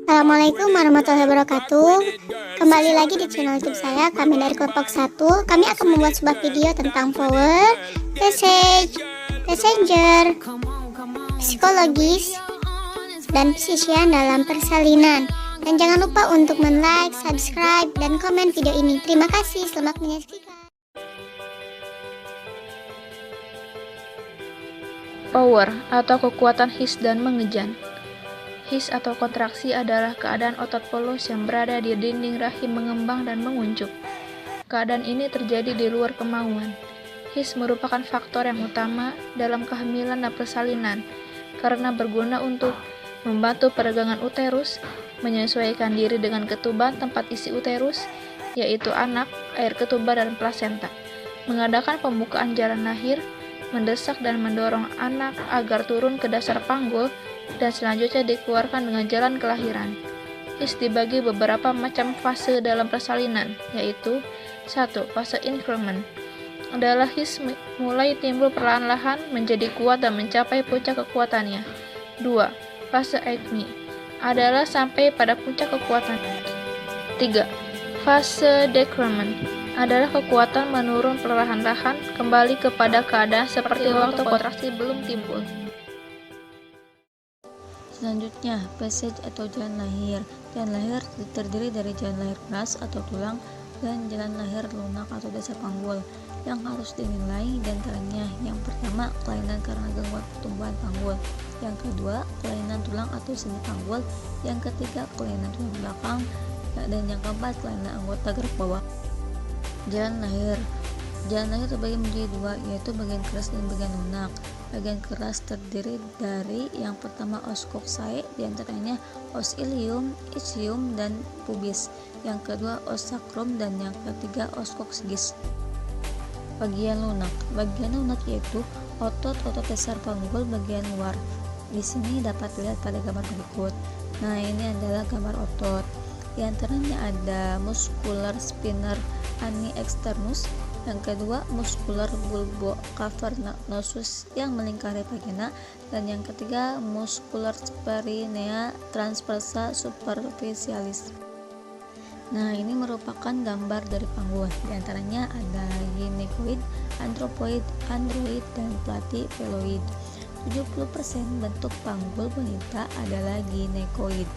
Assalamualaikum warahmatullahi wabarakatuh. Kembali lagi di channel YouTube saya, kami dari kelompok 1. Kami akan membuat sebuah video tentang power, message, messenger, psikologis, dan psisian dalam persalinan. Dan jangan lupa untuk like, subscribe, dan komen video ini. Terima kasih, selamat menyaksikan. Power atau kekuatan his dan mengejan. His atau kontraksi adalah keadaan otot polos yang berada di dinding rahim mengembang dan menguncup. Keadaan ini terjadi di luar kemauan. His merupakan faktor yang utama dalam kehamilan dan persalinan karena berguna untuk membantu peregangan uterus, menyesuaikan diri dengan ketuban tempat isi uterus, yaitu anak, air ketuban, dan plasenta, mengadakan pembukaan jalan lahir, mendesak dan mendorong anak agar turun ke dasar panggul, dan selanjutnya dikeluarkan dengan jalan kelahiran. His dibagi beberapa macam fase dalam persalinan, yaitu 1. Fase increment adalah his mulai timbul perlahan-lahan menjadi kuat dan mencapai puncak kekuatannya. 2. Fase acme adalah sampai pada puncak kekuatan. 3. Fase decrement adalah kekuatan menurun perlahan-lahan kembali kepada keadaan seperti waktu kontraksi belum timbul. Selanjutnya, passage atau jalan lahir. Jalan lahir terdiri dari jalan lahir keras atau tulang dan jalan lahir lunak atau dasar panggul yang harus dinilai diantaranya. Yang pertama, kelainan karena gangguan pertumbuhan panggul. Yang kedua, kelainan tulang atau sendi panggul. Yang ketiga, kelainan tulang belakang. Dan yang keempat, kelainan anggota gerak bawah. Jalan lahir terbagi menjadi dua, yaitu bagian keras dan bagian lunak. Bagian keras terdiri dari yang pertama os coxae, diantaranya os ilium, ischium, dan pubis. Yang kedua os sacrum, dan yang ketiga os coccygeus. Bagian lunak yaitu otot-otot dasar panggul bagian luar. Di sini dapat dilihat pada gambar berikut. Nah, ini adalah gambar otot. Di antaranya ada muscular spiner ani externus, yang kedua muscular bulbo cavernosus yang melingkari vagina, dan yang ketiga muscular perinea transversa superficialis. Nah, ini merupakan gambar dari panggul. Di antaranya ada gynecoid, anthropoid, android, dan platypheloid. 70% bentuk panggul wanita adalah gynecoid.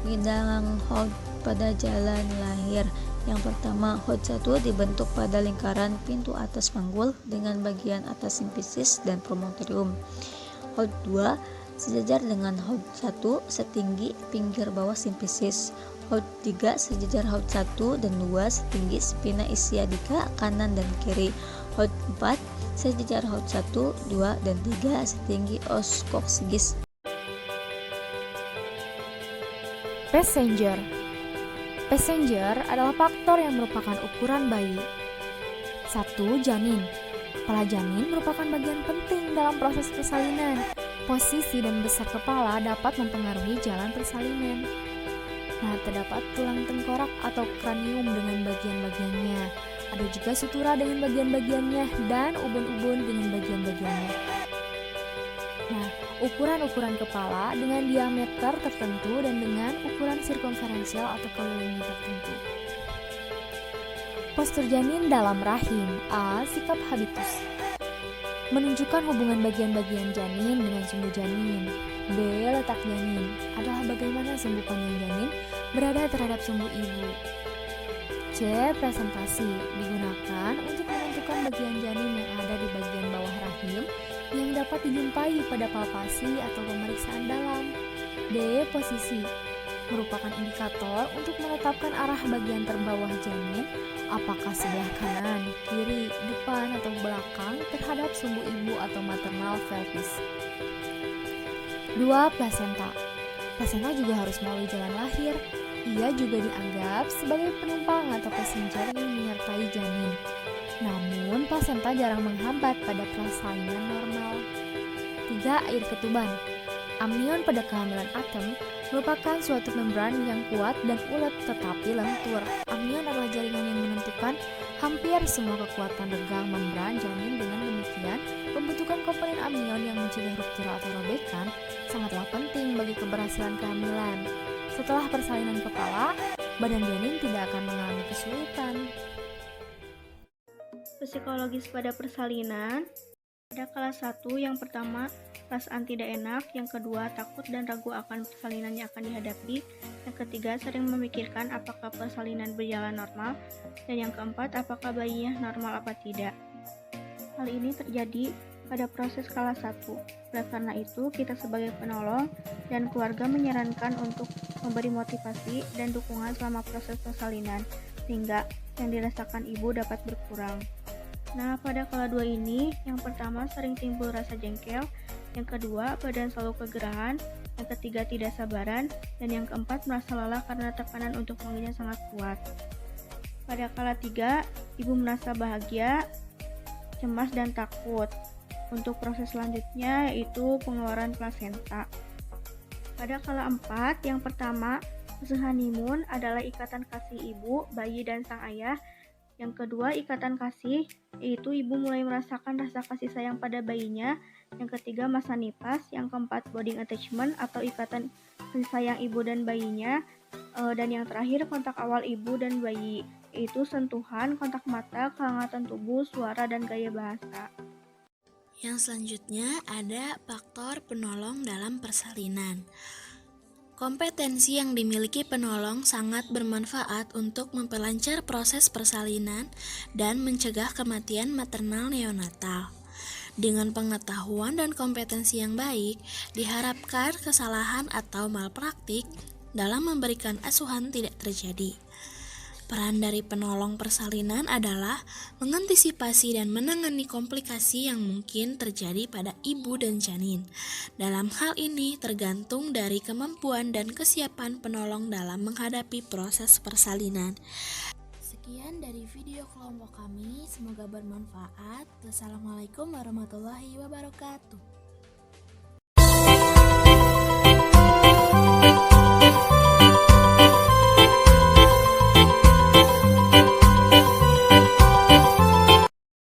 Bidang Holt pada jalan lahir. Yang pertama, Holt 1 dibentuk pada lingkaran pintu atas panggul dengan bagian atas simfisis dan promontorium. Holt 2 sejajar dengan Holt 1 setinggi pinggir bawah simfisis. Holt 3 sejajar Holt 1 dan 2 setinggi spina ischiadica kanan dan kiri. Holt 4 sejajar Holt 1, 2, dan 3 setinggi os coccygeus. Passenger adalah faktor yang merupakan ukuran bayi. 1. Janin. Kepala janin merupakan bagian penting dalam proses persalinan. Posisi dan besar kepala dapat mempengaruhi jalan persalinan. Nah, terdapat tulang tengkorak atau kranium dengan bagian-bagiannya. Ada juga sutura dengan bagian-bagiannya dan ubun-ubun dengan bagian-bagiannya. Nah, ukuran-ukuran kepala dengan diameter tertentu dan dengan ukuran sirkumferensial atau kelilingnya tertentu. Postur janin dalam rahim. A. Sikap habitus menunjukkan hubungan bagian-bagian janin dengan sumbu janin. B. Letak janin adalah bagaimana sumbu panjang janin berada terhadap sumbu ibu. C. Presentasi digunakan untuk menentukan bagian janin yang ada di bagian bawah rahim yang dapat dijumpai pada palpasi atau pemeriksaan dalam. D. Posisi merupakan indikator untuk menetapkan arah bagian terbawah janin, apakah sebelah kanan, kiri, depan, atau belakang terhadap sumbu ibu atau maternal pelvis. 2. Plasenta juga harus melalui jalan lahir. Ia juga dianggap sebagai penumpang atau passenger yang menyertai janin. Namun, plasenta jarang menghambat pada persalinan normal. 3. Air ketuban. Amnion pada kehamilan atem merupakan suatu membran yang kuat dan ulet tetapi lentur. Amnion adalah jaringan yang menentukan hampir semua kekuatan regang membran janin. Dengan demikian, Pembentukan komponen amnion yang mencegah ruptur atau robekan sangatlah penting bagi keberhasilan kehamilan. Setelah persalinan kepala, badan janin tidak akan mengalami kesulitan. Psikologis pada persalinan, ada kelas 1 yang pertama perasaan tidak enak, yang kedua takut dan ragu akan persalinan yang akan dihadapi, yang ketiga sering memikirkan apakah persalinan berjalan normal, dan yang keempat apakah bayinya normal apa tidak. Hal ini terjadi pada proses kelas 1. Oleh karena itu, kita sebagai penolong dan keluarga menyarankan untuk memberi motivasi dan dukungan selama proses persalinan, sehingga yang dirasakan ibu dapat berkurang. Nah, pada kelas 2 ini, yang pertama sering timbul rasa jengkel, yang kedua badan selalu kegerahan, yang ketiga tidak sabaran, dan yang keempat merasa lelah karena tekanan untuk mengenyang sangat kuat. Pada kelas 3, ibu merasa bahagia, cemas, dan takut. Untuk proses selanjutnya yaitu pengeluaran plasenta. Pada kelas 4, yang pertama, fase honeymoon adalah ikatan kasih ibu, bayi, dan sang ayah. Yang kedua, ikatan kasih, yaitu ibu mulai merasakan rasa kasih sayang pada bayinya. Yang ketiga, masa nipas. Yang keempat, bonding attachment atau ikatan kasih sayang ibu dan bayinya. Dan yang terakhir, kontak awal ibu dan bayi, yaitu sentuhan, kontak mata, kehangatan tubuh, suara, dan gaya bahasa. Yang selanjutnya ada faktor penolong dalam persalinan. Kompetensi yang dimiliki penolong sangat bermanfaat untuk memperlancar proses persalinan dan mencegah kematian maternal neonatal. Dengan pengetahuan dan kompetensi yang baik, diharapkan kesalahan atau malpraktik dalam memberikan asuhan tidak terjadi. Peran dari penolong persalinan adalah mengantisipasi dan menangani komplikasi yang mungkin terjadi pada ibu dan janin. Dalam hal ini tergantung dari kemampuan dan kesiapan penolong dalam menghadapi proses persalinan. Sekian dari video kelompok kami, semoga bermanfaat. Wassalamualaikum warahmatullahi wabarakatuh.